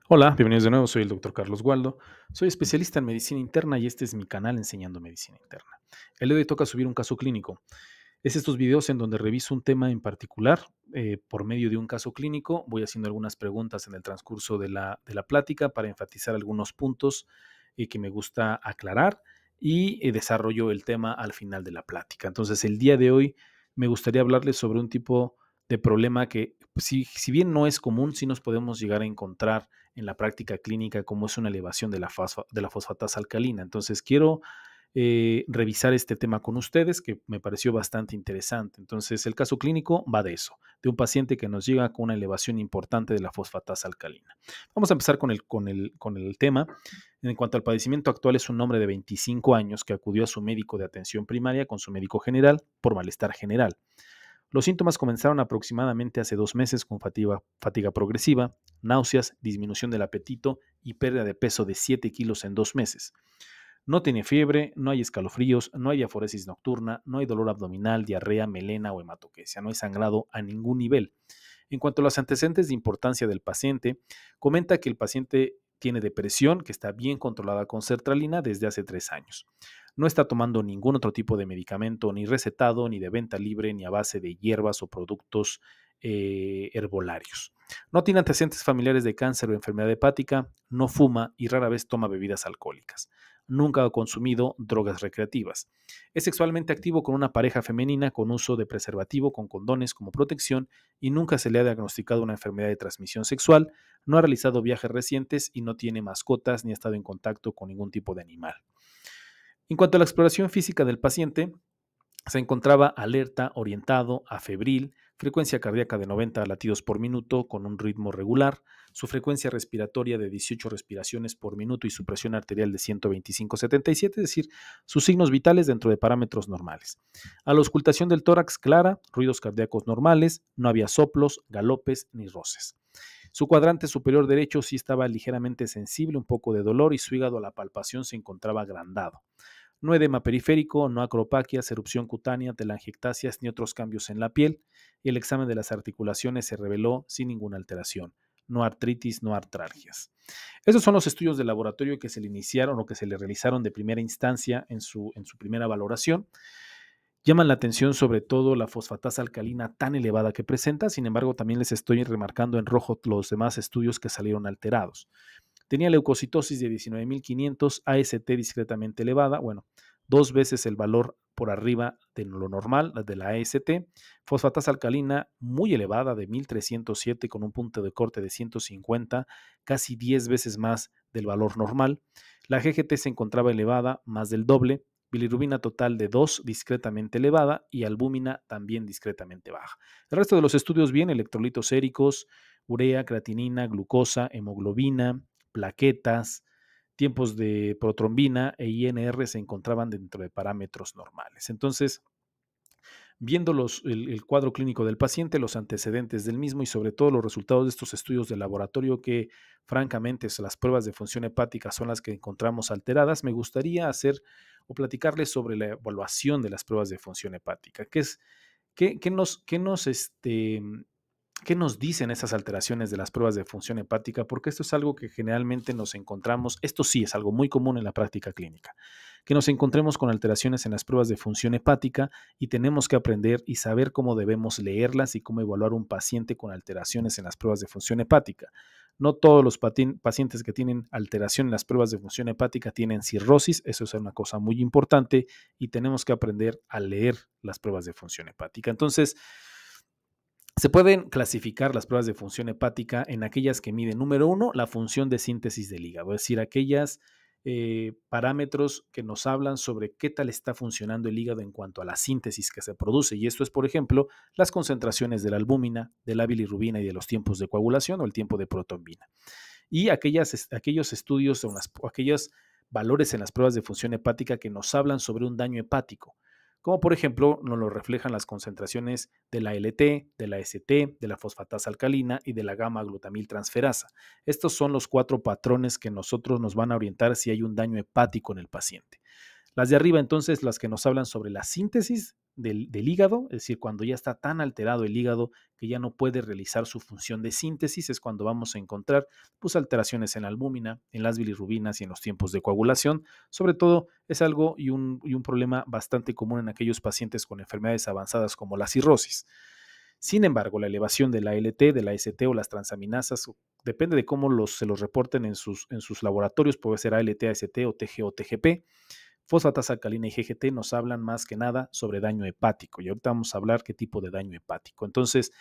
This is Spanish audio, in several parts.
Hola, bienvenidos de nuevo, soy el doctor Carlos Waldo, soy especialista en medicina interna y este es mi canal Enseñando Medicina Interna. El día de hoy toca subir un caso clínico. Es estos videos en donde reviso un tema en particular por medio de un caso clínico, voy haciendo algunas preguntas en el transcurso de la plática para enfatizar algunos puntos que me gusta aclarar y desarrollo el tema al final de la plática. Entonces, el día de hoy me gustaría hablarles sobre un tipo de problema que, si bien no es común, sí nos podemos llegar a encontrar en la práctica clínica, como es una elevación de la fosfatasa alcalina. Entonces, quiero revisar este tema con ustedes, que me pareció bastante interesante. Entonces, el caso clínico va de eso, de un paciente que nos llega con una elevación importante de la fosfatasa alcalina. Vamos a empezar con el tema. En cuanto al padecimiento actual, es un hombre de 25 años que acudió a su médico de atención primaria con su médico general por malestar general. Los síntomas comenzaron aproximadamente hace 2 meses con fatiga progresiva, náuseas, disminución del apetito y pérdida de peso de 7 kilos en 2 meses. No tiene fiebre, no hay escalofríos, no hay diaforesis nocturna, no hay dolor abdominal, diarrea, melena o hematoquesia, no hay sangrado a ningún nivel. En cuanto a los antecedentes de importancia del paciente, comenta que el paciente tiene depresión que está bien controlada con sertralina desde hace 3 años. No está tomando ningún otro tipo de medicamento, ni recetado, ni de venta libre, ni a base de hierbas o productos herbolarios. No tiene antecedentes familiares de cáncer o enfermedad hepática, no fuma y rara vez toma bebidas alcohólicas. Nunca ha consumido drogas recreativas. Es sexualmente activo con una pareja femenina con uso de preservativo con condones como protección y nunca se le ha diagnosticado una enfermedad de transmisión sexual, no ha realizado viajes recientes y no tiene mascotas ni ha estado en contacto con ningún tipo de animal. En cuanto a la exploración física del paciente, se encontraba alerta, orientado, afebril, frecuencia cardíaca de 90 latidos por minuto con un ritmo regular, su frecuencia respiratoria de 18 respiraciones por minuto y su presión arterial de 125/77, es decir, sus signos vitales dentro de parámetros normales. A la auscultación del tórax clara, ruidos cardíacos normales, no había soplos, galopes ni roces. Su cuadrante superior derecho sí estaba ligeramente sensible, un poco de dolor y su hígado a la palpación se encontraba agrandado. No edema periférico, no acropaquias, erupción cutánea, telangiectasias ni otros cambios en la piel. Y el examen de las articulaciones se reveló sin ninguna alteración. No artritis, no artralgias. Esos son los estudios de laboratorio que se le iniciaron o que se le realizaron de primera instancia en su primera valoración. Llaman la atención sobre todo la fosfatasa alcalina tan elevada que presenta, sin embargo también les estoy remarcando en rojo los demás estudios que salieron alterados. Tenía leucocitosis de 19.500, AST discretamente elevada, bueno, 2 veces el valor por arriba de lo normal, de la AST, fosfatasa alcalina muy elevada de 1.307 con un punto de corte de 150, casi 10 veces más del valor normal. La GGT se encontraba elevada, más del doble, bilirrubina total de 2 discretamente elevada y albúmina también discretamente baja. El resto de los estudios bien, electrolitos séricos, urea, creatinina, glucosa, hemoglobina, plaquetas, tiempos de protrombina e INR se encontraban dentro de parámetros normales. Entonces, viendo el cuadro clínico del paciente, los antecedentes del mismo y sobre todo los resultados de estos estudios de laboratorio que francamente las pruebas de función hepática son las que encontramos alteradas, me gustaría hacer o platicarles sobre la evaluación de las pruebas de función hepática. ¿Qué nos dicen esas alteraciones de las pruebas de función hepática? Porque esto es algo que generalmente nos encontramos, esto sí es algo muy común en la práctica clínica, que nos encontremos con alteraciones en las pruebas de función hepática y tenemos que aprender y saber cómo debemos leerlas y cómo evaluar un paciente con alteraciones en las pruebas de función hepática. No todos los pacientes que tienen alteración en las pruebas de función hepática tienen cirrosis, eso es una cosa muy importante y tenemos que aprender a leer las pruebas de función hepática. Entonces, se pueden clasificar las pruebas de función hepática en aquellas que miden, número uno, la función de síntesis del hígado, es decir, aquellas parámetros que nos hablan sobre qué tal está funcionando el hígado en cuanto a la síntesis que se produce. Y esto es, por ejemplo, las concentraciones de la albúmina, de la bilirrubina y de los tiempos de coagulación o el tiempo de protombina. Y aquellos estudios o aquellos valores en las pruebas de función hepática que nos hablan sobre un daño hepático, como por ejemplo nos lo reflejan las concentraciones de la LT, de la ST, de la fosfatasa alcalina y de la gamma-glutamil transferasa. Estos son los 4 patrones que nosotros nos van a orientar si hay un daño hepático en el paciente. Las de arriba, entonces, las que nos hablan sobre la síntesis del hígado, es decir, cuando ya está tan alterado el hígado que ya no puede realizar su función de síntesis, es cuando vamos a encontrar pues, alteraciones en la albúmina, en las bilirrubinas y en los tiempos de coagulación. Sobre todo es algo y un problema bastante común en aquellos pacientes con enfermedades avanzadas como la cirrosis. Sin embargo, la elevación de la ALT, de la ST o las transaminasas, depende de cómo se los reporten en sus laboratorios, puede ser ALT, AST o TG o TGP. Fosfatasa alcalina y GGT nos hablan más que nada sobre daño hepático y ahorita vamos a hablar qué tipo de daño hepático. Entonces,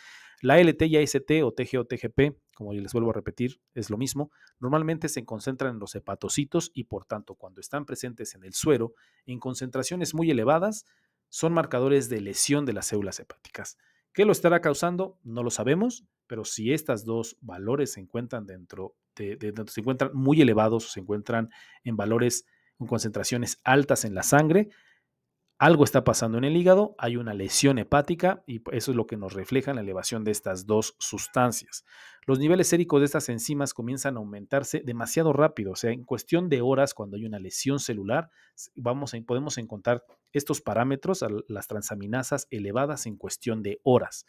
la LT y AST o TG o TGP, como les vuelvo a repetir, es lo mismo, normalmente se concentran en los hepatocitos y por tanto cuando están presentes en el suero en concentraciones muy elevadas son marcadores de lesión de las células hepáticas. ¿Qué lo estará causando? No lo sabemos, pero si estos dos valores se encuentran se encuentran muy elevados o se encuentran en valores con concentraciones altas en la sangre, algo está pasando en el hígado, hay una lesión hepática y eso es lo que nos refleja en la elevación de estas dos sustancias. Los niveles séricos de estas enzimas comienzan a aumentarse demasiado rápido, o sea, en cuestión de horas, cuando hay una lesión celular, podemos encontrar estos parámetros, las transaminasas elevadas en cuestión de horas,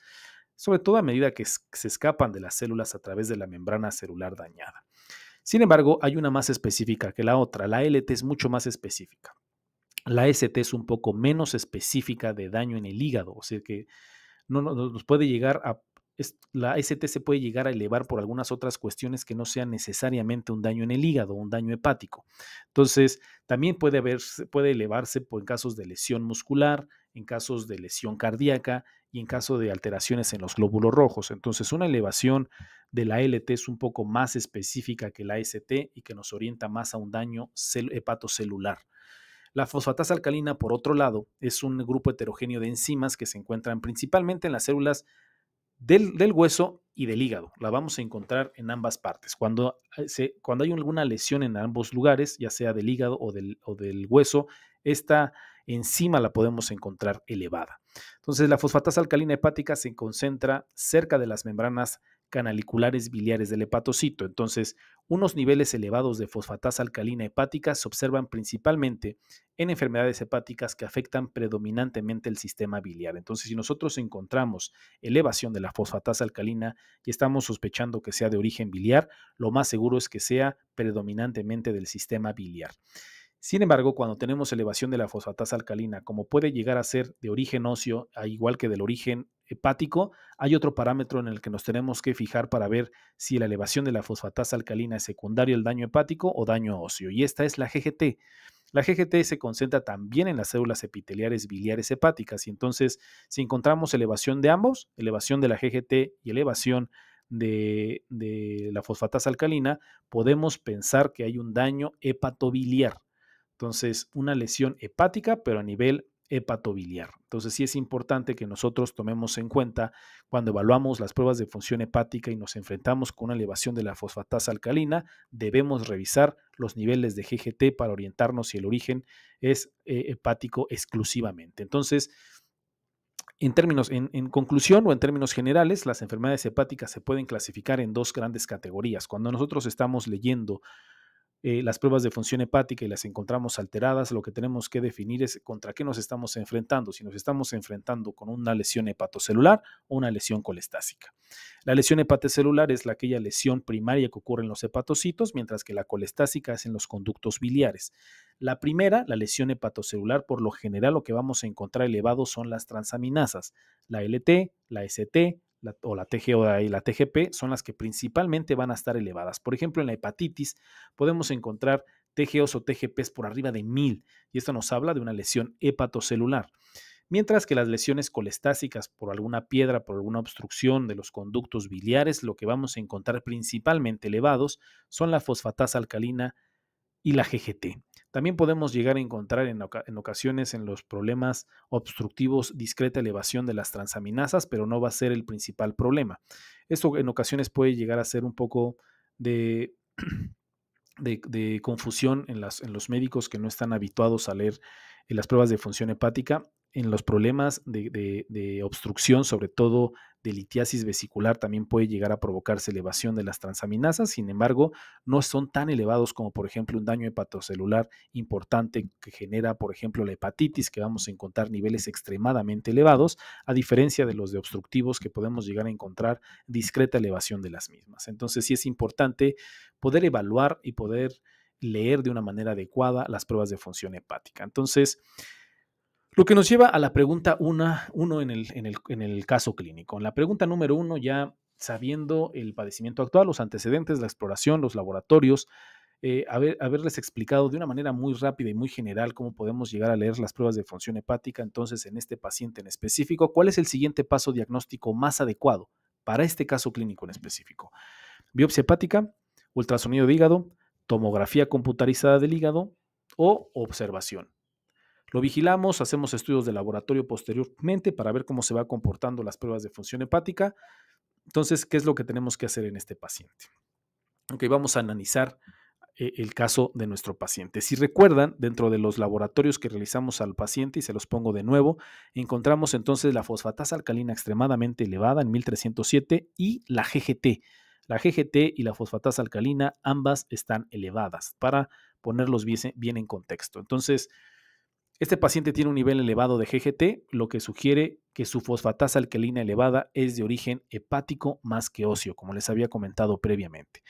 sobre todo a medida que se escapan de las células a través de la membrana celular dañada. Sin embargo, hay una más específica que la otra. La LT es mucho más específica. La ST es un poco menos específica de daño en el hígado, o sea que no nos puede llegar a la ST se puede llegar a elevar por algunas otras cuestiones que no sean necesariamente un daño en el hígado, un daño hepático. Entonces, también puede elevarse en casos de lesión muscular, en casos de lesión cardíaca y en caso de alteraciones en los glóbulos rojos. Entonces, una elevación de la LT es un poco más específica que la ST y que nos orienta más a un daño hepatocelular. La fosfatasa alcalina, por otro lado, es un grupo heterogéneo de enzimas que se encuentran principalmente en las células del hueso y del hígado. La vamos a encontrar en ambas partes. Cuando hay alguna lesión en ambos lugares, ya sea del hígado o del hueso, esta enzima la podemos encontrar elevada. Entonces, la fosfatasa alcalina hepática se concentra cerca de las membranas canaliculares biliares del hepatocito. Entonces, unos niveles elevados de fosfatasa alcalina hepática se observan principalmente en enfermedades hepáticas que afectan predominantemente el sistema biliar. Entonces, si nosotros encontramos elevación de la fosfatasa alcalina y estamos sospechando que sea de origen biliar, lo más seguro es que sea predominantemente del sistema biliar. Sin embargo, cuando tenemos elevación de la fosfatasa alcalina, como puede llegar a ser de origen óseo, igual que del origen hepático, hay otro parámetro en el que nos tenemos que fijar para ver si la elevación de la fosfatasa alcalina es secundario al daño hepático o daño óseo, y esta es la GGT. La GGT se concentra también en las células epiteliares biliares hepáticas y entonces si encontramos elevación de ambos, elevación de la GGT y elevación de la fosfatasa alcalina, podemos pensar que hay un daño hepatobiliar. Entonces, una lesión hepática, pero a nivel hepatobiliar. Entonces, sí es importante que nosotros tomemos en cuenta cuando evaluamos las pruebas de función hepática y nos enfrentamos con una elevación de la fosfatasa alcalina, debemos revisar los niveles de GGT para orientarnos si el origen es hepático exclusivamente. Entonces, en conclusión o en términos generales, las enfermedades hepáticas se pueden clasificar en dos grandes categorías. Cuando nosotros estamos leyendo las pruebas de función hepática y las encontramos alteradas, lo que tenemos que definir es contra qué nos estamos enfrentando, si nos estamos enfrentando con una lesión hepatocelular o una lesión colestásica. La lesión hepatocelular es aquella lesión primaria que ocurre en los hepatocitos, mientras que la colestásica es en los conductos biliares. La primera, la lesión hepatocelular, por lo general lo que vamos a encontrar elevado son las transaminasas, la LT, la ST, o la TG y la TGP son las que principalmente van a estar elevadas. Por ejemplo, en la hepatitis podemos encontrar TGOs o TGPs por arriba de 1000 y esto nos habla de una lesión hepatocelular. Mientras que las lesiones colestásicas por alguna piedra, por alguna obstrucción de los conductos biliares, lo que vamos a encontrar principalmente elevados son la fosfatasa alcalina y la GGT. También podemos llegar a encontrar en ocasiones en los problemas obstructivos discreta elevación de las transaminasas, pero no va a ser el principal problema. Esto en ocasiones puede llegar a ser un poco de, de confusión en los médicos que no están habituados a leer las pruebas de función hepática. en los problemas de obstrucción, sobre todo de litiasis vesicular, también puede llegar a provocarse elevación de las transaminasas. Sin embargo, no son tan elevados como, por ejemplo, un daño hepatocelular importante que genera, por ejemplo, la hepatitis, que vamos a encontrar niveles extremadamente elevados, a diferencia de los de obstructivos, que podemos llegar a encontrar discreta elevación de las mismas. Entonces, sí es importante poder evaluar y poder leer de una manera adecuada las pruebas de función hepática. Entonces, lo que nos lleva a la pregunta 1 en el caso clínico. En la pregunta número 1, ya sabiendo el padecimiento actual, los antecedentes, la exploración, los laboratorios, haberles explicado de una manera muy rápida y muy general cómo podemos llegar a leer las pruebas de función hepática. Entonces, en este paciente en específico, ¿cuál es el siguiente paso diagnóstico más adecuado para este caso clínico en específico? Biopsia hepática, ultrasonido de hígado, tomografía computarizada del hígado o observación. Lo vigilamos, hacemos estudios de laboratorio posteriormente para ver cómo se va comportando las pruebas de función hepática. Entonces, ¿qué es lo que tenemos que hacer en este paciente? Ok, vamos a analizar el caso de nuestro paciente. Si recuerdan, dentro de los laboratorios que realizamos al paciente, y se los pongo de nuevo, encontramos entonces la fosfatasa alcalina extremadamente elevada en 1307 y la GGT. La GGT y la fosfatasa alcalina ambas están elevadas para ponerlos bien en contexto. Entonces, este paciente tiene un nivel elevado de GGT, lo que sugiere que su fosfatasa alcalina elevada es de origen hepático más que óseo, como les había comentado previamente.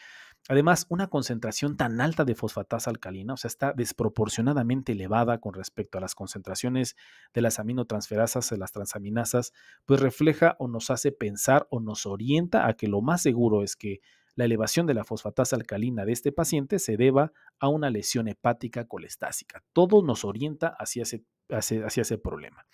Además, una concentración tan alta de fosfatasa alcalina, o sea, está desproporcionadamente elevada con respecto a las concentraciones de las aminotransferasas, de las transaminasas, pues refleja o nos hace pensar o nos orienta a que lo más seguro es que la elevación de la fosfatasa alcalina de este paciente se deba a una lesión hepática colestásica. Todo nos orienta hacia ese problema.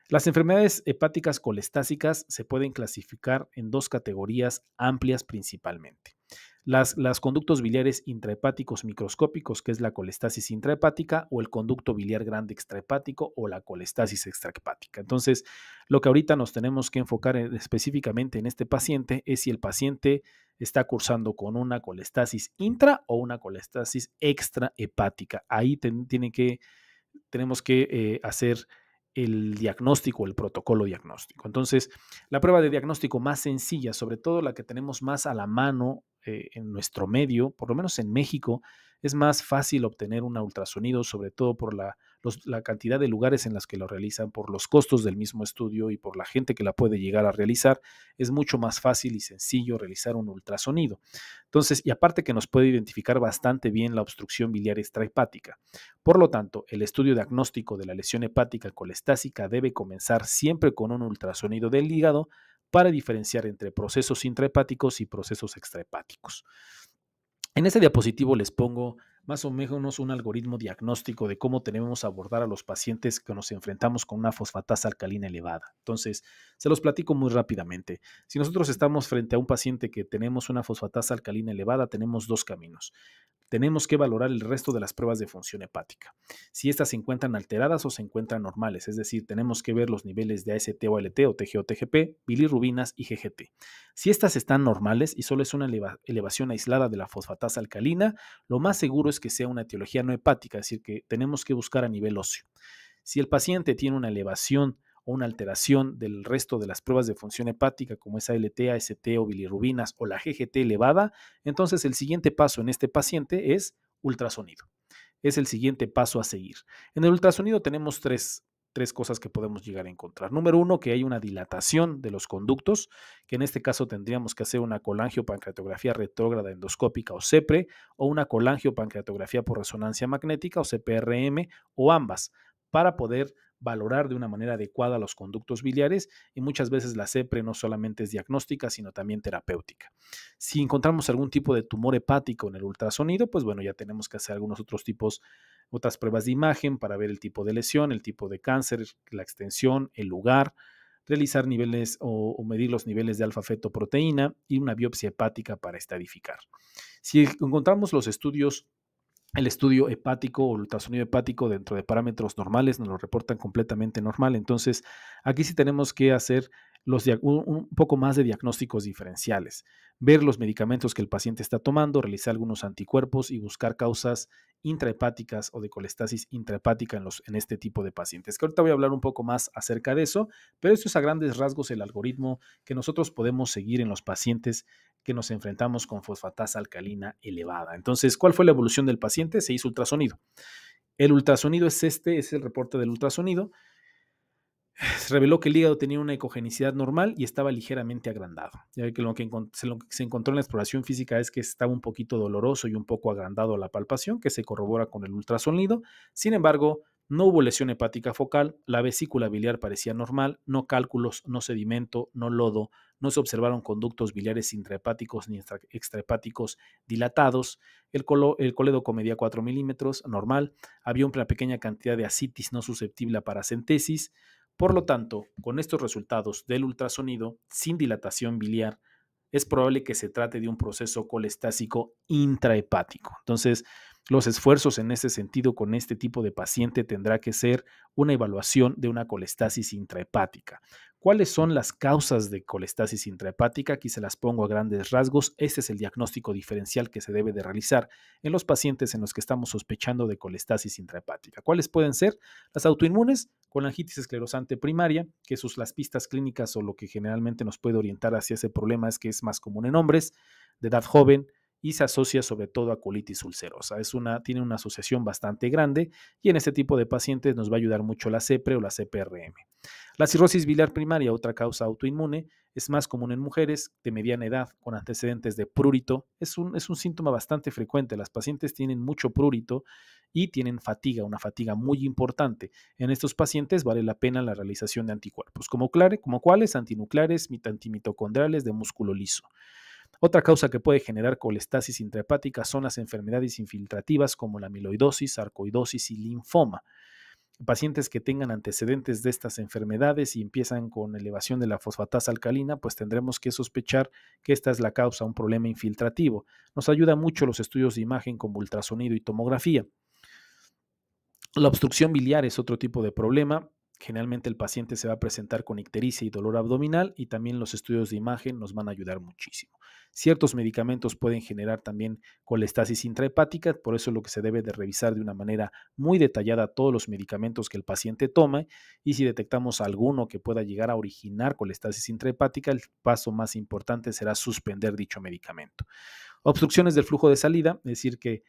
Las enfermedades hepáticas colestásicas se pueden clasificar en dos categorías amplias principalmente. Las conductos biliares intrahepáticos microscópicos, que es la colestasis intrahepática, o el conducto biliar grande extrahepático o la colestasis extrahepática. Entonces, lo que ahorita nos tenemos que enfocar específicamente en este paciente es si el paciente está cursando con una colestasis intra o una colestasis extrahepática. Ahí tenemos que hacer el diagnóstico, el protocolo diagnóstico. Entonces, la prueba de diagnóstico más sencilla, sobre todo la que tenemos más a la mano en nuestro medio, por lo menos en México, es más fácil obtener un ultrasonido, sobre todo por la cantidad de lugares en los que lo realizan, por los costos del mismo estudio y por la gente que la puede llegar a realizar. Es mucho más fácil y sencillo realizar un ultrasonido. Entonces, y aparte que nos puede identificar bastante bien la obstrucción biliar extrahepática. Por lo tanto, el estudio diagnóstico de la lesión hepática colestásica debe comenzar siempre con un ultrasonido del hígado para diferenciar entre procesos intrahepáticos y procesos extrahepáticos. En este diapositivo les pongo más o menos un algoritmo diagnóstico de cómo debemos abordar a los pacientes que nos enfrentamos con una fosfatasa alcalina elevada. Entonces, se los platico muy rápidamente. Si nosotros estamos frente a un paciente que tenemos una fosfatasa alcalina elevada, tenemos dos caminos. Tenemos que valorar el resto de las pruebas de función hepática. Si estas se encuentran alteradas o se encuentran normales, es decir, tenemos que ver los niveles de AST o ALT o TG o TGP, bilirrubinas y GGT. Si estas están normales y solo es una elevación aislada de la fosfatasa alcalina, lo más seguro es que sea una etiología no hepática, es decir, que tenemos que buscar a nivel óseo. Si el paciente tiene una elevación o una alteración del resto de las pruebas de función hepática, como es ALT, AST o bilirrubinas o la GGT elevada, entonces el siguiente paso en este paciente es ultrasonido. Es el siguiente paso a seguir. En el ultrasonido tenemos tres cosas que podemos llegar a encontrar. Número uno, que hay una dilatación de los conductos, que en este caso tendríamos que hacer una colangiopancreatografía retrógrada endoscópica o CEPRE, o una colangiopancreatografía por resonancia magnética o CPRM, o ambas, para poder valorar de una manera adecuada los conductos biliares, y muchas veces la CEPRE no solamente es diagnóstica, sino también terapéutica. Si encontramos algún tipo de tumor hepático en el ultrasonido, pues bueno, ya tenemos que hacer algunos otras pruebas de imagen para ver el tipo de lesión, el tipo de cáncer, la extensión, el lugar, realizar niveles o medir los niveles de alfa-fetoproteína y una biopsia hepática para estadificar. Si encontramos el estudio hepático o el ultrasonido hepático dentro de parámetros normales, nos lo reportan completamente normal. Entonces, aquí sí tenemos que hacer un poco más de diagnósticos diferenciales, ver los medicamentos que el paciente está tomando, realizar algunos anticuerpos y buscar causas intrahepáticas o de colestasis intrahepática en este tipo de pacientes. Que ahorita voy a hablar un poco más acerca de eso, pero esto es a grandes rasgos el algoritmo que nosotros podemos seguir en los pacientes que nos enfrentamos con fosfatasa alcalina elevada. Entonces, ¿cuál fue la evolución del paciente? Se hizo ultrasonido. El ultrasonido es el reporte del ultrasonido. Se reveló que el hígado tenía una ecogenicidad normal y estaba ligeramente agrandado. Ya que lo que se encontró en la exploración física es que estaba un poquito doloroso y un poco agrandado a la palpación, que se corrobora con el ultrasonido. Sin embargo, no hubo lesión hepática focal, la vesícula biliar parecía normal, no cálculos, no sedimento, no lodo, no se observaron conductos biliares intrahepáticos ni extrahepáticos dilatados, el colédoco medía 4 milímetros, normal, había una pequeña cantidad de ascitis no susceptible a paracentesis. Por lo tanto, con estos resultados del ultrasonido, sin dilatación biliar, es probable que se trate de un proceso colestásico intrahepático. Entonces, los esfuerzos en ese sentido con este tipo de paciente tendrá que ser una evaluación de una colestasis intrahepática. ¿Cuáles son las causas de colestasis intrahepática? Aquí se las pongo a grandes rasgos. Este es el diagnóstico diferencial que se debe de realizar en los pacientes en los que estamos sospechando de colestasis intrahepática. ¿Cuáles pueden ser? Las autoinmunes, colangitis esclerosante primaria, que sus las pistas clínicas o lo que generalmente nos puede orientar hacia ese problema es que es más común en hombres de edad joven y se asocia sobre todo a colitis ulcerosa. Tiene una asociación bastante grande y en este tipo de pacientes nos va a ayudar mucho la CEPRE o la CPRM. La cirrosis biliar primaria, otra causa autoinmune, es más común en mujeres de mediana edad con antecedentes de prurito. Es un síntoma bastante frecuente. Las pacientes tienen mucho prurito y tienen fatiga, una fatiga muy importante. En estos pacientes vale la pena la realización de anticuerpos, como cuáles, antinucleares, antimitocondriales de músculo liso. Otra causa que puede generar colestasis intrahepática son las enfermedades infiltrativas como la amiloidosis, sarcoidosis y linfoma. Pacientes que tengan antecedentes de estas enfermedades y empiezan con elevación de la fosfatasa alcalina, pues tendremos que sospechar que esta es la causa, un problema infiltrativo. Nos ayuda mucho los estudios de imagen como ultrasonido y tomografía. La obstrucción biliar es otro tipo de problema. Generalmente el paciente se va a presentar con ictericia y dolor abdominal y también los estudios de imagen nos van a ayudar muchísimo. Ciertos medicamentos pueden generar también colestasis intrahepática, por eso lo que se debe de revisar de una manera muy detallada todos los medicamentos que el paciente tome y si detectamos alguno que pueda llegar a originar colestasis intrahepática, el paso más importante será suspender dicho medicamento. Obstrucciones del flujo de salida, es decir, que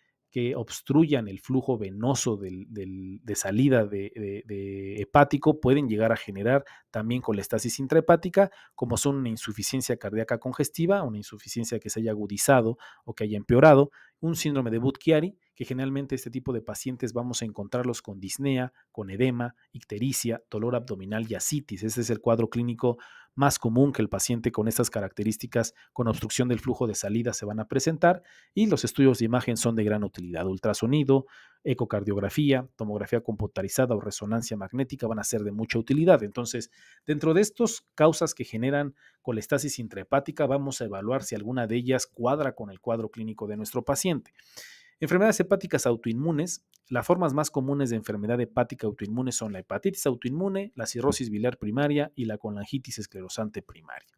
obstruyan el flujo venoso de salida de hepático pueden llegar a generar también colestasis intrahepática, como son una insuficiencia cardíaca congestiva, una insuficiencia que se haya agudizado o que haya empeorado, un síndrome de Budd-Chiari, que generalmente este tipo de pacientes vamos a encontrarlos con disnea, con edema, ictericia, dolor abdominal y ascitis. Este es el cuadro clínico más común que el paciente con estas características con obstrucción del flujo de salida se van a presentar y los estudios de imagen son de gran utilidad. Ultrasonido, ecocardiografía, tomografía computarizada o resonancia magnética van a ser de mucha utilidad. Entonces, dentro de estas causas que generan colestasis intrahepática, vamos a evaluar si alguna de ellas cuadra con el cuadro clínico de nuestro paciente. Enfermedades hepáticas autoinmunes. Las formas más comunes de enfermedad hepática autoinmune son la hepatitis autoinmune, la cirrosis biliar primaria y la colangitis esclerosante primaria.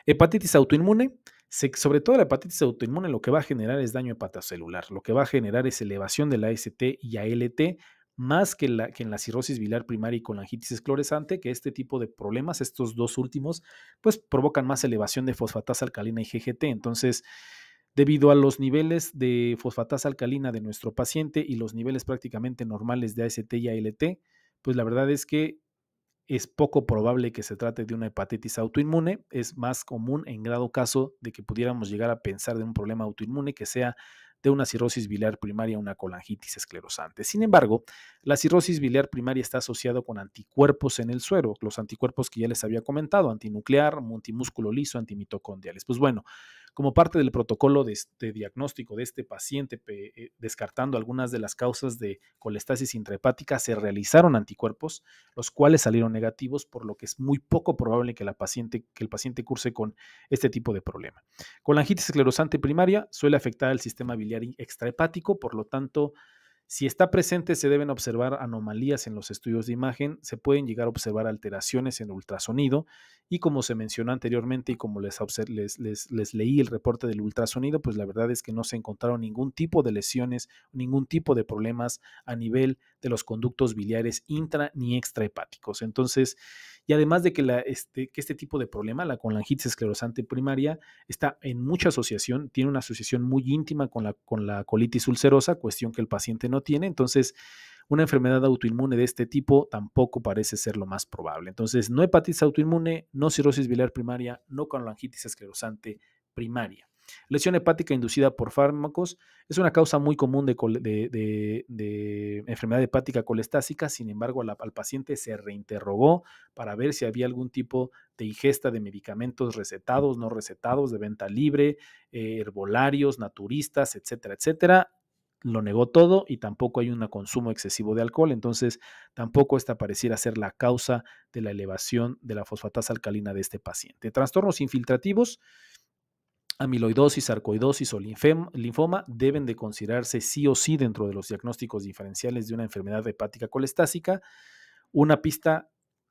Hepatitis autoinmune, sobre todo la hepatitis autoinmune lo que va a generar es daño hepatocelular, lo que va a generar es elevación de la AST y ALT, más que en la cirrosis biliar primaria y colangitis esclerosante, que este tipo de problemas, estos dos últimos, pues provocan más elevación de fosfatasa alcalina y GGT. Entonces, debido a los niveles de fosfatasa alcalina de nuestro paciente y los niveles prácticamente normales de AST y ALT, pues la verdad es que es poco probable que se trate de una hepatitis autoinmune. Es más común en grado caso de que pudiéramos llegar a pensar de un problema autoinmune que sea de una cirrosis biliar primaria, una colangitis esclerosante. Sin embargo, la cirrosis biliar primaria está asociada con anticuerpos en el suero, los anticuerpos que ya les había comentado, antinuclear, antimúsculo liso, antimitocondriales. Pues bueno, como parte del protocolo de diagnóstico de este paciente, descartando algunas de las causas de colestasis intrahepática, se realizaron anticuerpos, los cuales salieron negativos, por lo que es muy poco probable que el paciente curse con este tipo de problema. Colangitis esclerosante primaria suele afectar al sistema biliar extrahepático, por lo tanto, Si está presente, se deben observar anomalías en los estudios de imagen, se pueden llegar a observar alteraciones en ultrasonido y como se mencionó anteriormente y como les leí el reporte del ultrasonido, pues la verdad es que no se encontraron ningún tipo de lesiones, ningún tipo de problemas a nivel de los conductos biliares intra ni extrahepáticos. Entonces, y además de que, que este tipo de problema, la colangitis esclerosante primaria, está en mucha asociación, tiene una asociación muy íntima con la colitis ulcerosa, cuestión que el paciente no tiene. Entonces, una enfermedad autoinmune de este tipo tampoco parece ser lo más probable. Entonces, no hepatitis autoinmune, no cirrosis biliar primaria, no colangitis esclerosante primaria. Lesión hepática inducida por fármacos es una causa muy común de enfermedad hepática colestásica. Sin embargo, al paciente se reinterrogó para ver si había algún tipo de ingesta de medicamentos recetados, no recetados, de venta libre, herbolarios, naturistas, etcétera, etcétera. Lo negó todo y tampoco hay un consumo excesivo de alcohol. Entonces, tampoco esta pareciera ser la causa de la elevación de la fosfatasa alcalina de este paciente. Trastornos infiltrativos, amiloidosis, sarcoidosis o linfoma deben de considerarse sí o sí dentro de los diagnósticos diferenciales de una enfermedad hepática colestásica. Una pista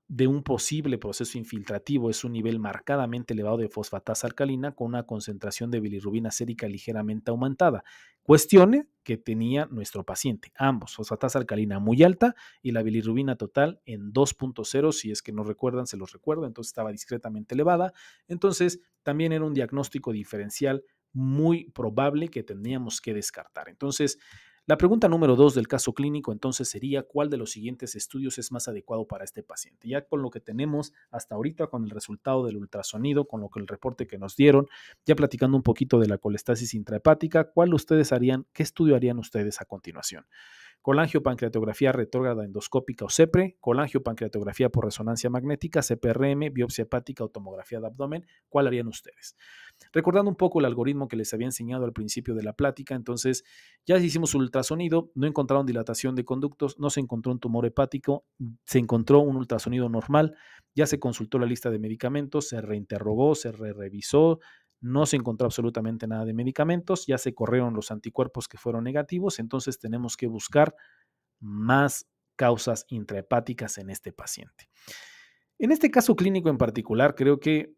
de un posible proceso infiltrativo es un nivel marcadamente elevado de fosfatasa alcalina con una concentración de bilirrubina sérica ligeramente aumentada. Cuestione que tenía nuestro paciente, ambos, fosfatasa alcalina muy alta y la bilirrubina total en 2.0, si es que no recuerdan, se los recuerdo, entonces estaba discretamente elevada. Entonces, también era un diagnóstico diferencial muy probable que tendríamos que descartar. Entonces, la pregunta número 2 del caso clínico entonces sería, ¿cuál de los siguientes estudios es más adecuado para este paciente? Ya con lo que tenemos hasta ahorita, con el resultado del ultrasonido, con lo que el reporte que nos dieron, ya platicando un poquito de la colestasis intrahepática, ¿cuál ustedes harían, qué estudio harían ustedes a continuación? Colangiopancreatografía retrógrada endoscópica o CEPRE, colangiopancreatografía por resonancia magnética, CPRM, biopsia hepática o tomografía de abdomen, ¿cuál harían ustedes? Recordando un poco el algoritmo que les había enseñado al principio de la plática, entonces ya hicimos un ultrasonido, no encontraron dilatación de conductos, no se encontró un tumor hepático, se encontró un ultrasonido normal, ya se consultó la lista de medicamentos, se reinterrogó, se revisó, no se encontró absolutamente nada de medicamentos, ya se corrieron los anticuerpos que fueron negativos, entonces tenemos que buscar más causas intrahepáticas en este paciente. En este caso clínico en particular, creo que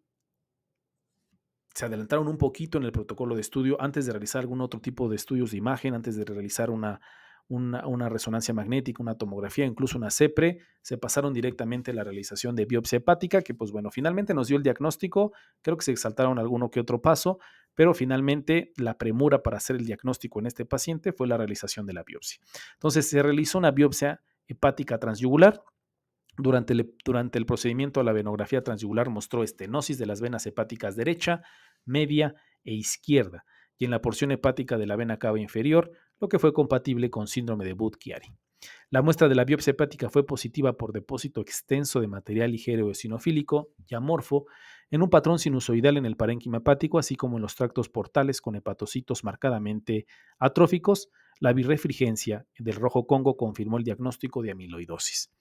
se adelantaron un poquito en el protocolo de estudio antes de realizar algún otro tipo de estudios de imagen, antes de realizar una resonancia magnética, una tomografía, incluso una CEPRE, se pasaron directamente a la realización de biopsia hepática, que pues bueno, finalmente nos dio el diagnóstico, creo que se saltaron alguno que otro paso, pero finalmente la premura para hacer el diagnóstico en este paciente fue la realización de la biopsia. Entonces se realizó una biopsia hepática transyugular. Durante el procedimiento, la venografía transyugular mostró estenosis de las venas hepáticas derecha, media e izquierda, y en la porción hepática de la vena cava inferior, lo que fue compatible con síndrome de Budd-Chiari. La muestra de la biopsia hepática fue positiva por depósito extenso de material ligero eosinofílico y amorfo en un patrón sinusoidal en el parénquima hepático, así como en los tractos portales con hepatocitos marcadamente atróficos. La birrefringencia del rojo Congo confirmó el diagnóstico de amiloidosis.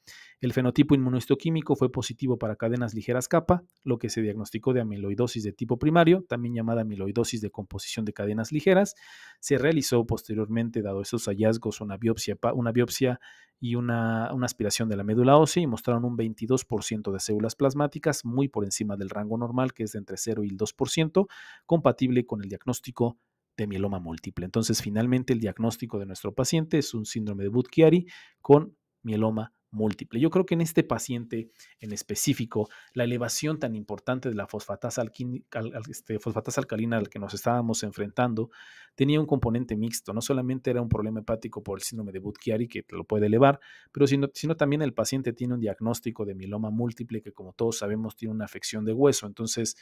El fenotipo inmunohistoquímico fue positivo para cadenas ligeras kappa, lo que se diagnosticó de amiloidosis de tipo primario, también llamada amiloidosis de composición de cadenas ligeras. Se realizó posteriormente, dado esos hallazgos, una biopsia y una aspiración de la médula ósea y mostraron un 22% de células plasmáticas, muy por encima del rango normal, que es de entre 0 y el 2%, compatible con el diagnóstico de mieloma múltiple. Entonces, finalmente, el diagnóstico de nuestro paciente es un síndrome de Budd-Chiari con mieloma múltiple. Yo creo que en este paciente en específico, la elevación tan importante de la fosfatasa alcalina al que nos estábamos enfrentando tenía un componente mixto. No solamente era un problema hepático por el síndrome de Budd-Chiari, que lo puede elevar, pero sino también el paciente tiene un diagnóstico de mieloma múltiple que, como todos sabemos, tiene una afección de hueso. Entonces,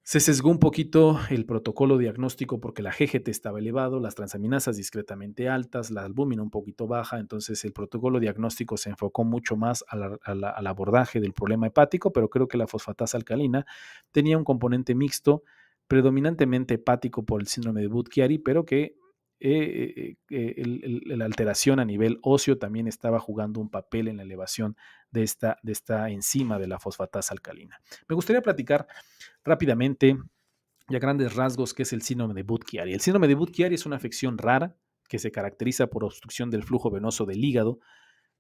se sesgó un poquito el protocolo diagnóstico porque la GGT estaba elevado, las transaminasas discretamente altas, la albúmina un poquito baja, entonces el protocolo diagnóstico se enfocó mucho más al abordaje del problema hepático, pero creo que la fosfatasa alcalina tenía un componente mixto, predominantemente hepático por el síndrome de Budd-Chiari, pero que la alteración a nivel óseo también estaba jugando un papel en la elevación de esta enzima de la fosfatasa alcalina. Me gustaría platicar rápidamente y a grandes rasgos qué es el síndrome de Budd-Chiari. El síndrome de Budd-Chiari es una afección rara que se caracteriza por obstrucción del flujo venoso del hígado,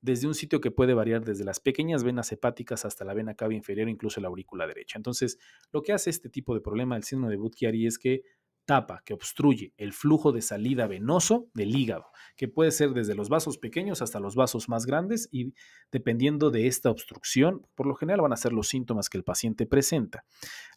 desde un sitio que puede variar desde las pequeñas venas hepáticas hasta la vena cava inferior, incluso la aurícula derecha. Entonces, lo que hace este tipo de problema del síndrome de Budd-Chiari es que tapa, que obstruye el flujo de salida venoso del hígado, que puede ser desde los vasos pequeños hasta los vasos más grandes, y dependiendo de esta obstrucción, por lo general van a ser los síntomas que el paciente presenta.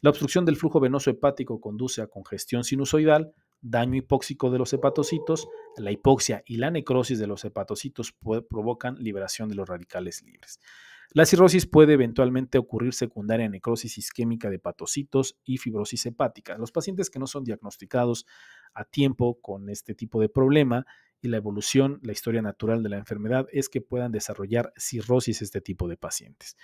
La obstrucción del flujo venoso hepático conduce a congestión sinusoidal, daño hipóxico de los hepatocitos, la hipoxia y la necrosis de los hepatocitos provocan liberación de los radicales libres. La cirrosis puede eventualmente ocurrir secundaria a necrosis isquémica de hepatocitos y fibrosis hepática. Los pacientes que no son diagnosticados a tiempo con este tipo de problema y la evolución, la historia natural de la enfermedad es que puedan desarrollar cirrosis este tipo de pacientes.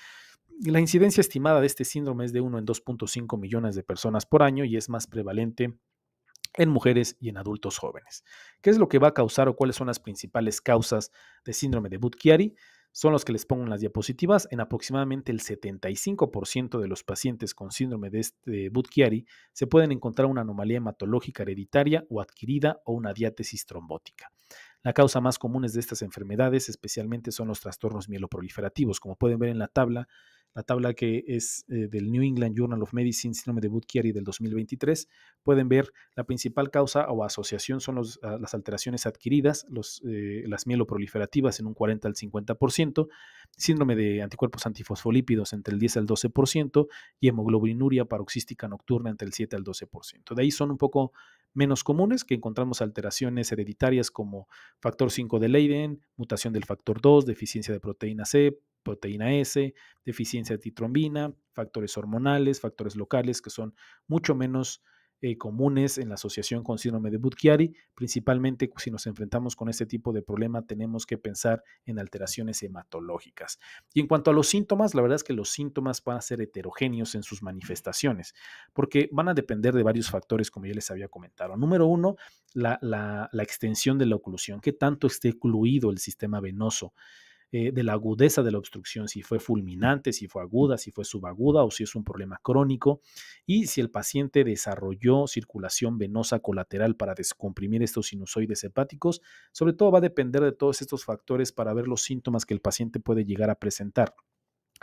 La incidencia estimada de este síndrome es de 1 en 2.5 millones de personas por año y es más prevalente en mujeres y en adultos jóvenes. ¿Qué es lo que va a causar o cuáles son las principales causas de síndrome de Budd-Chiari? Son los que les pongo en las diapositivas. En aproximadamente el 75% de los pacientes con síndrome de Budd-Chiari se pueden encontrar una anomalía hematológica hereditaria o adquirida o una diátesis trombótica. La causa más común de estas enfermedades especialmente son los trastornos mieloproliferativos. Como pueden ver en la tabla que es del New England Journal of Medicine, síndrome de Budd-Chiari del 2023, pueden ver la principal causa o asociación son las alteraciones adquiridas, las mieloproliferativas en un 40 al 50%, síndrome de anticuerpos antifosfolípidos entre el 10 al 12% y hemoglobinuria paroxística nocturna entre el 7 al 12%. De ahí son un poco menos comunes, que encontramos alteraciones hereditarias como factor 5 de Leiden, mutación del factor 2, deficiencia de proteína C, proteína S, deficiencia de titrombina, factores hormonales, factores locales que son mucho menos comunes en la asociación con síndrome de Budd-Chiari. Principalmente si nos enfrentamos con este tipo de problema tenemos que pensar en alteraciones hematológicas. Y en cuanto a los síntomas, la verdad es que los síntomas van a ser heterogéneos en sus manifestaciones porque van a depender de varios factores como ya les había comentado. Número uno, la extensión de la oclusión, qué tanto esté ocluido el sistema venoso, de la agudeza de la obstrucción, si fue fulminante, si fue aguda, si fue subaguda o si es un problema crónico, y si el paciente desarrolló circulación venosa colateral para descomprimir estos sinusoides hepáticos. Sobre todo va a depender de todos estos factores para ver los síntomas que el paciente puede llegar a presentar.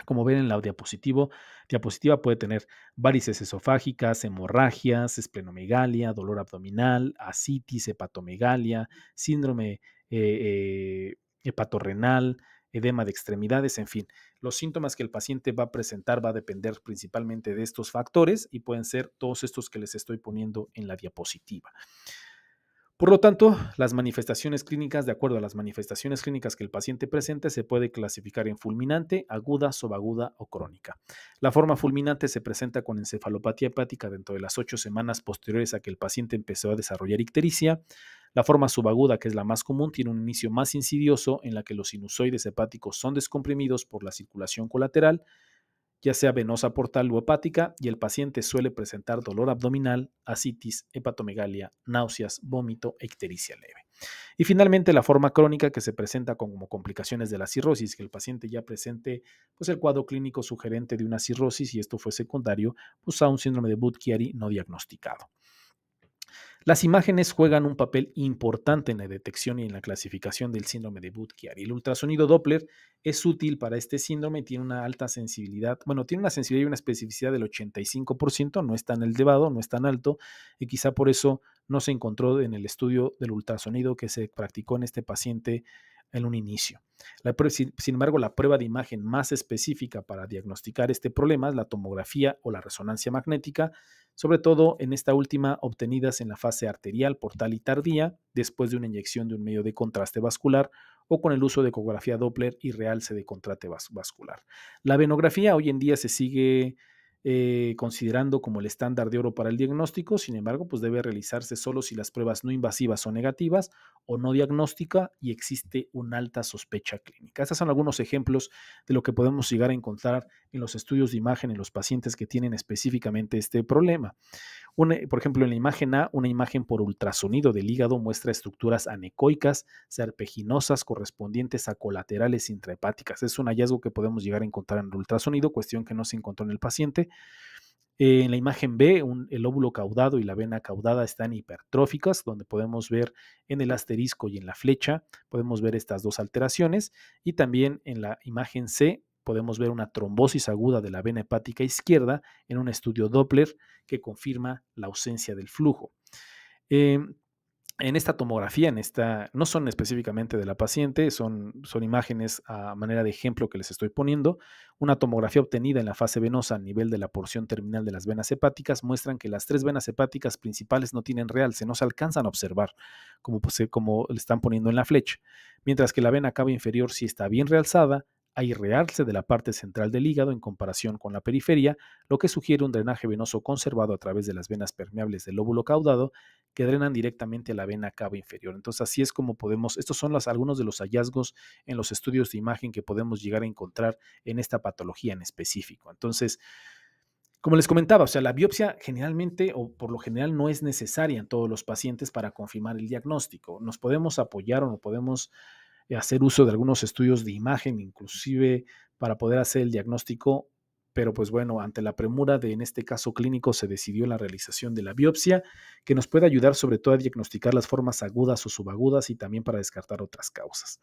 Como ven en la diapositiva puede tener varices esofágicas, hemorragias, esplenomegalia, dolor abdominal, ascitis, hepatomegalia, síndrome hepatorrenal, edema de extremidades, en fin. Los síntomas que el paciente va a presentar va a depender principalmente de estos factores y pueden ser todos estos que les estoy poniendo en la diapositiva. Por lo tanto, las manifestaciones clínicas, de acuerdo a las manifestaciones clínicas que el paciente presente, se puede clasificar en fulminante, aguda, subaguda o crónica. La forma fulminante se presenta con encefalopatía hepática dentro de las 8 semanas posteriores a que el paciente empezó a desarrollar ictericia. La forma subaguda, que es la más común, tiene un inicio más insidioso en la que los sinusoides hepáticos son descomprimidos por la circulación colateral, ya sea venosa portal o hepática, y el paciente suele presentar dolor abdominal, ascitis, hepatomegalia, náuseas, vómito e ictericia leve. Y finalmente la forma crónica, que se presenta como complicaciones de la cirrosis, que el paciente ya presente pues el cuadro clínico sugerente de una cirrosis y esto fue secundario pues a un síndrome de Budd-Chiari no diagnosticado. Las imágenes juegan un papel importante en la detección y en la clasificación del síndrome de Budd-Chiari. El ultrasonido Doppler es útil para este síndrome, tiene una alta sensibilidad, tiene una sensibilidad y una especificidad del 85%, no es tan elevado, no es tan alto, y quizá por eso no se encontró en el estudio del ultrasonido que se practicó en este paciente en un inicio. Sin embargo, la prueba de imagen más específica para diagnosticar este problema es la tomografía o la resonancia magnética, sobre todo en esta última obtenidas en la fase arterial, portal y tardía, después de una inyección de un medio de contraste vascular o con el uso de ecografía Doppler y realce de contraste vascular. La venografía hoy en día se sigue considerando como el estándar de oro para el diagnóstico, sin embargo, pues debe realizarse solo si las pruebas no invasivas son negativas o no diagnóstica y existe una alta sospecha clínica. Estos son algunos ejemplos de lo que podemos llegar a encontrar en los estudios de imagen en los pacientes que tienen específicamente este problema. Por ejemplo, en la imagen A, una imagen por ultrasonido del hígado muestra estructuras anecoicas, serpiginosas correspondientes a colaterales intrahepáticas. Es un hallazgo que podemos llegar a encontrar en el ultrasonido, cuestión que no se encontró en el paciente. En la imagen B, el lóbulo caudado y la vena caudada están hipertróficas, donde podemos ver en el asterisco y en la flecha, podemos ver estas dos alteraciones. Y también en la imagen C podemos ver una trombosis aguda de la vena hepática izquierda en un estudio Doppler que confirma la ausencia del flujo. Eh, en esta tomografía, no son específicamente de la paciente, son imágenes a manera de ejemplo que les estoy poniendo. Una tomografía obtenida en la fase venosa a nivel de la porción terminal de las venas hepáticas muestran que las 3 venas hepáticas principales no tienen realce, no se alcanzan a observar, como le están poniendo en la flecha, mientras que la vena cava inferior sí está bien realzada. Hay realce de la parte central del hígado en comparación con la periferia, lo que sugiere un drenaje venoso conservado a través de las venas permeables del lóbulo caudado que drenan directamente a la vena cava inferior. Entonces, así es como estos son algunos de los hallazgos en los estudios de imagen que podemos llegar a encontrar en esta patología en específico. Entonces, como les comentaba, o sea, la biopsia generalmente o por lo general no es necesaria en todos los pacientes para confirmar el diagnóstico. Nos podemos apoyar o no podemos hacer uso de algunos estudios de imagen, inclusive para poder hacer el diagnóstico, pero pues bueno, ante la premura en este caso clínico se decidió la realización de la biopsia, que nos puede ayudar sobre todo a diagnosticar las formas agudas o subagudas y también para descartar otras causas.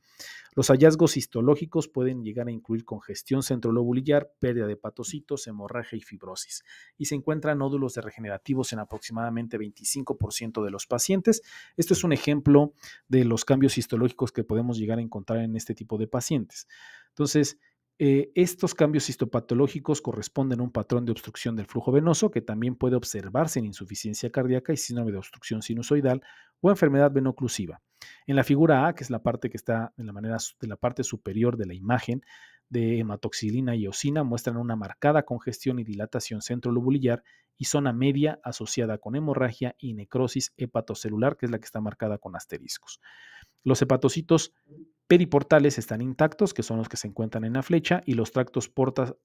Los hallazgos histológicos pueden llegar a incluir congestión centrolobulillar, pérdida de hepatocitos, hemorragia y fibrosis, y se encuentran nódulos degenerativos en aproximadamente 25% de los pacientes. Esto es un ejemplo de los cambios histológicos que podemos llegar a encontrar en este tipo de pacientes. Entonces, estos cambios histopatológicos corresponden a un patrón de obstrucción del flujo venoso que también puede observarse en insuficiencia cardíaca y síndrome de obstrucción sinusoidal o enfermedad venoclusiva. En la figura A, que es la parte que está en la parte superior de la imagen de hematoxilina y eosina, muestran una marcada congestión y dilatación centrolobulillar y zona media asociada con hemorragia y necrosis hepatocelular, que es la que está marcada con asteriscos. Los hepatocitos periportales están intactos, que son los que se encuentran en la flecha, y los tractos portal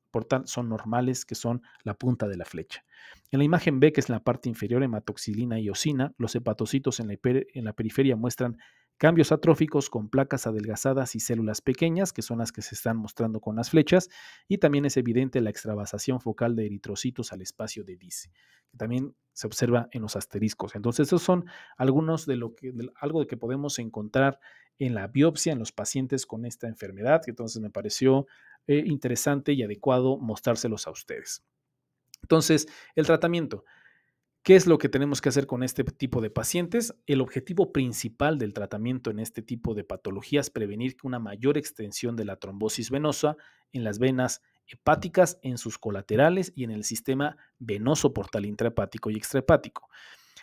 son normales, que son la punta de la flecha. En la imagen B, que es la parte inferior, hematoxilina y eosina, los hepatocitos en la periferia muestran cambios atróficos con placas adelgazadas y células pequeñas, que son las que se están mostrando con las flechas, y también es evidente la extravasación focal de eritrocitos al espacio de Dice, que también se observa en los asteriscos. Entonces, esos son algunos algo de que podemos encontrar en la biopsia en los pacientes con esta enfermedad, que entonces me pareció interesante y adecuado mostrárselos a ustedes. Entonces, el tratamiento. ¿Qué es lo que tenemos que hacer con este tipo de pacientes? El objetivo principal del tratamiento en este tipo de patologías es prevenir una mayor extensión de la trombosis venosa en las venas hepáticas, en sus colaterales y en el sistema venoso portal intrahepático y extrahepático.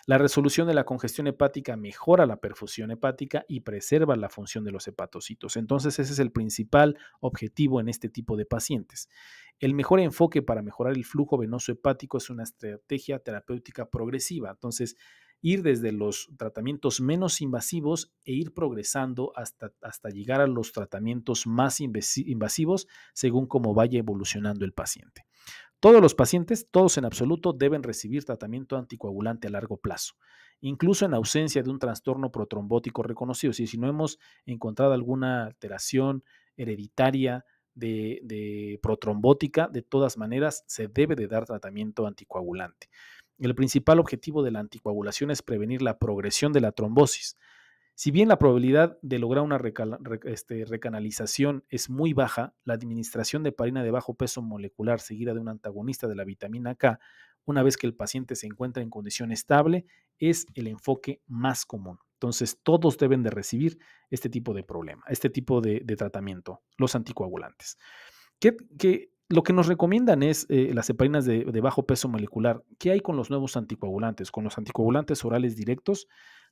La resolución de la congestión hepática mejora la perfusión hepática y preserva la función de los hepatocitos. Entonces, ese es el principal objetivo en este tipo de pacientes. El mejor enfoque para mejorar el flujo venoso hepático es una estrategia terapéutica progresiva. Entonces, ir desde los tratamientos menos invasivos e ir progresando hasta llegar a los tratamientos más invasivos según cómo vaya evolucionando el paciente. Todos los pacientes, todos en absoluto, deben recibir tratamiento anticoagulante a largo plazo, incluso en ausencia de un trastorno protrombótico reconocido. Si no hemos encontrado alguna alteración hereditaria de protrombótica, de todas maneras se debe de dar tratamiento anticoagulante. El principal objetivo de la anticoagulación es prevenir la progresión de la trombosis. Si bien la probabilidad de lograr una recanalización es muy baja, la administración de heparina de bajo peso molecular seguida de un antagonista de la vitamina K, una vez que el paciente se encuentra en condición estable, es el enfoque más común. Entonces, todos deben de recibir este tipo de problema, este tipo de tratamiento, los anticoagulantes. Lo que nos recomiendan es las heparinas de bajo peso molecular. ¿Qué hay con los nuevos anticoagulantes? Con los anticoagulantes orales directos,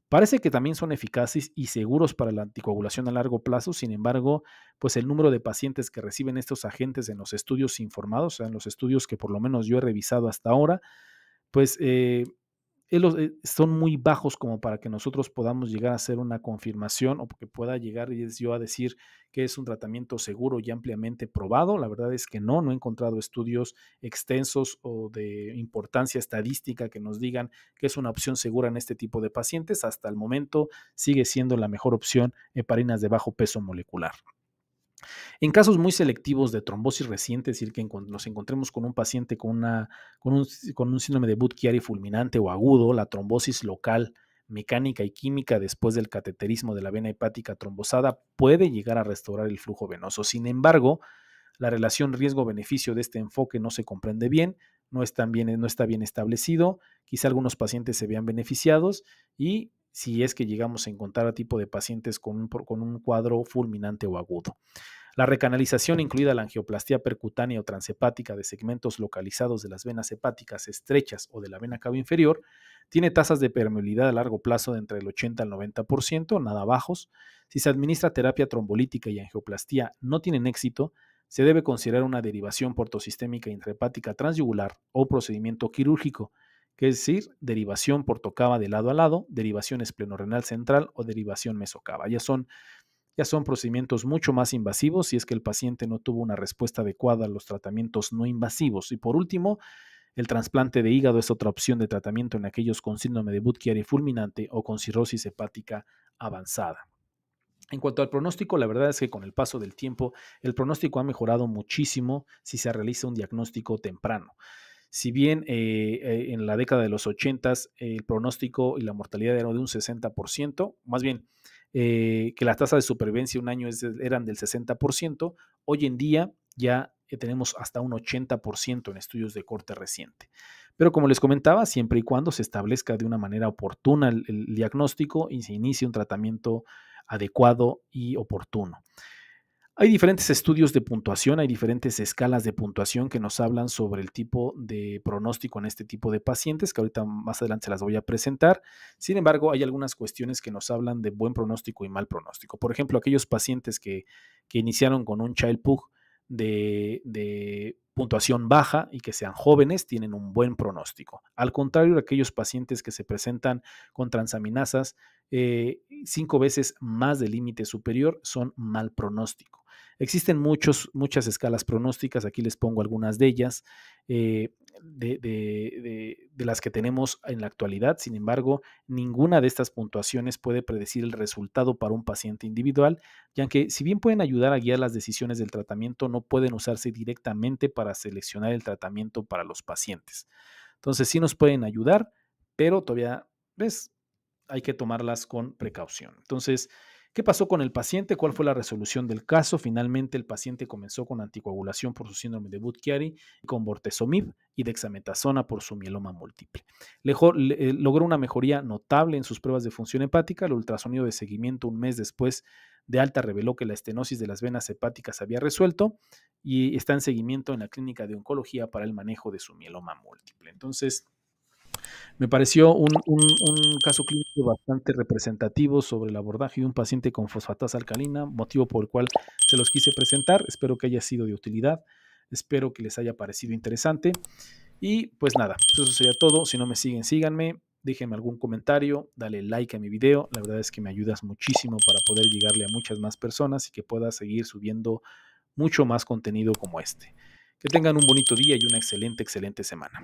parece que también son eficaces y seguros para la anticoagulación a largo plazo. Sin embargo, pues el número de pacientes que reciben estos agentes en los estudios informados, o sea, en los estudios que por lo menos yo he revisado hasta ahora, pues son muy bajos como para que nosotros podamos llegar a hacer una confirmación o que pueda llegar yo a decir que es un tratamiento seguro y ampliamente probado. La verdad es que no he encontrado estudios extensos o de importancia estadística que nos digan que es una opción segura en este tipo de pacientes. Hasta el momento sigue siendo la mejor opción heparinas de bajo peso molecular. En casos muy selectivos de trombosis reciente, es decir, que nos encontremos con un paciente con un síndrome de Budd-Chiari fulminante o agudo, la trombosis local, mecánica y química después del cateterismo de la vena hepática trombosada puede llegar a restaurar el flujo venoso. Sin embargo, la relación riesgo-beneficio de este enfoque no se comprende bien, no está bien establecido, quizá algunos pacientes se vean beneficiados y si es que llegamos a encontrar a tipo de pacientes con un cuadro fulminante o agudo. La recanalización, incluida la angioplastia percutánea o transhepática de segmentos localizados de las venas hepáticas estrechas o de la vena cava inferior, tiene tasas de permeabilidad a largo plazo de entre el 80 al 90%, nada bajos. Si se administra terapia trombolítica y angioplastia no tienen éxito, se debe considerar una derivación portosistémica intrahepática transyugular o procedimiento quirúrgico, que es decir, derivación portocava de lado a lado, derivación esplenorenal central o derivación mesocava. Ya son procedimientos mucho más invasivos si es que el paciente no tuvo una respuesta adecuada a los tratamientos no invasivos. Y por último, el trasplante de hígado es otra opción de tratamiento en aquellos con síndrome de Budd-Chiari fulminante o con cirrosis hepática avanzada. En cuanto al pronóstico, la verdad es que con el paso del tiempo, el pronóstico ha mejorado muchísimo si se realiza un diagnóstico temprano. Si bien en la década de los 80 el pronóstico y la mortalidad era de un 60%, más bien que las tasas de supervivencia un año eran del 60%, hoy en día ya tenemos hasta un 80% en estudios de corte reciente. Pero como les comentaba, siempre y cuando se establezca de una manera oportuna el diagnóstico y se inicie un tratamiento adecuado y oportuno. Hay diferentes estudios de puntuación, hay diferentes escalas de puntuación que nos hablan sobre el tipo de pronóstico en este tipo de pacientes, que ahorita más adelante se las voy a presentar. Sin embargo, hay algunas cuestiones que nos hablan de buen pronóstico y mal pronóstico. Por ejemplo, aquellos pacientes que iniciaron con un Child Pugh de puntuación baja y que sean jóvenes tienen un buen pronóstico. Al contrario de aquellos pacientes que se presentan con transaminasas 5 veces más del límite superior son mal pronóstico. Existen muchas escalas pronósticas, aquí les pongo algunas de ellas, de las que tenemos en la actualidad. Sin embargo, ninguna de estas puntuaciones puede predecir el resultado para un paciente individual, ya que si bien pueden ayudar a guiar las decisiones del tratamiento, no pueden usarse directamente para seleccionar el tratamiento para los pacientes. Entonces sí nos pueden ayudar, pero todavía, ¿ves? Hay que tomarlas con precaución. Entonces, ¿qué pasó con el paciente? ¿Cuál fue la resolución del caso? Finalmente, el paciente comenzó con anticoagulación por su síndrome de Budd-Chiari, con bortezomib y dexametasona por su mieloma múltiple. Logró una mejoría notable en sus pruebas de función hepática. El ultrasonido de seguimiento un mes después de alta reveló que la estenosis de las venas hepáticas había resuelto y está en seguimiento en la clínica de oncología para el manejo de su mieloma múltiple. Entonces, me pareció un caso clínico bastante representativo sobre el abordaje de un paciente con fosfatasa alcalina, motivo por el cual se los quise presentar. Espero que haya sido de utilidad, espero que les haya parecido interesante. Y pues nada, eso sería todo. Si no me siguen, síganme, déjenme algún comentario, dale like a mi video. La verdad es que me ayudas muchísimo para poder llegarle a muchas más personas y que pueda seguir subiendo mucho más contenido como este. Que tengan un bonito día y una excelente semana.